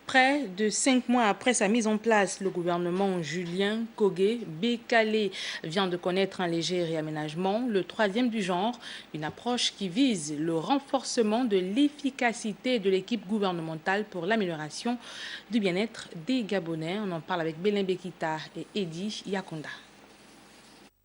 Près de 5 mois après sa mise en place, le gouvernement Julien Kogué Békalé vient de connaître un léger réaménagement, le troisième du genre, une approche qui vise le renforcement de l'efficacité de l'équipe gouvernementale pour l'amélioration du bien-être des Gabonais. On en parle avec Belin Bekita et Eddy Yakonda.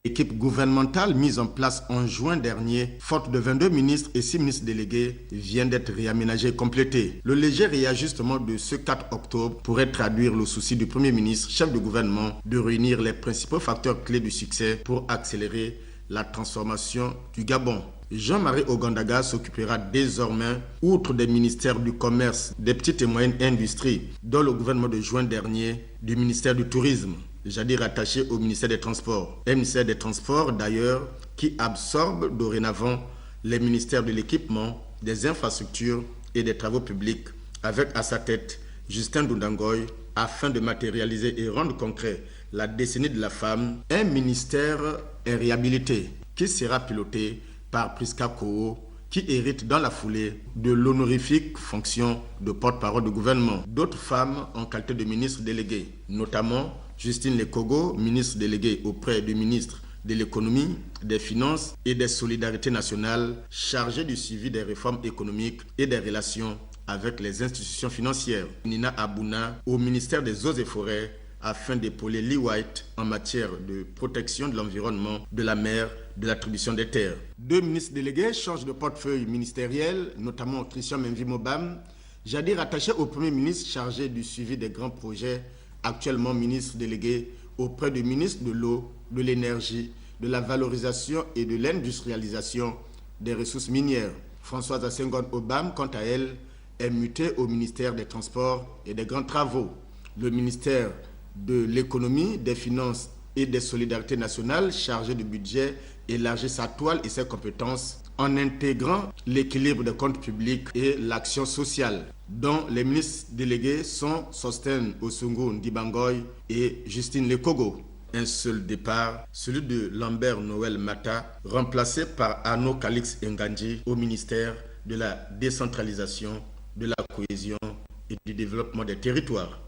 L'équipe gouvernementale mise en place en juin dernier, forte de 22 ministres et 6 ministres délégués, vient d'être réaménagée et complétée. Le léger réajustement de ce 4 octobre pourrait traduire le souci du Premier ministre, chef de gouvernement, de réunir les principaux facteurs clés du succès pour accélérer la transformation du Gabon. Jean-Marie Ogandaga s'occupera désormais, outre des ministères du commerce, des petites et moyennes industries, dont le gouvernement de juin dernier, du ministère du tourisme, jadis rattaché au ministère des Transports. Un ministère des Transports, d'ailleurs, qui absorbe dorénavant les ministères de l'équipement, des infrastructures et des travaux publics, avec à sa tête Justin Doudangoy, afin de matérialiser et rendre concret la décennie de la femme. Un ministère est réhabilité, qui sera piloté par Priska Koo, qui hérite dans la foulée de l'honorifique fonction de porte-parole du gouvernement. D'autres femmes en qualité de ministre déléguée, notamment Justine Lekogo, ministre déléguée auprès du ministre de l'économie, des finances et des solidarités nationales, chargée du suivi des réformes économiques et des relations avec les institutions financières. Nina Abouna au ministère des Eaux et Forêts, afin d'épauler Lee White en matière de protection de l'environnement, de la mer, de l'attribution des terres. 2 ministres délégués changent de portefeuille ministériel, notamment Christian Menvi Mobam, jadis rattaché au Premier ministre chargé du suivi des grands projets, actuellement ministre délégué auprès du ministre de l'eau, de l'énergie, de la valorisation et de l'industrialisation des ressources minières. Françoise Assengon Obam, quant à elle, est mutée au ministère des Transports et des Grands Travaux. Le ministère de l'économie, des finances et des solidarités nationales, chargé du budget, élargit sa toile et ses compétences en intégrant l'équilibre des comptes publics et l'action sociale, dont les ministres délégués sont Sosten Osungu Ndibangoy et Justine Lekogo. Un seul départ, celui de Lambert Noël Mata, remplacé par Arnaud Calix Ngandji au ministère de la décentralisation, de la cohésion et du développement des territoires.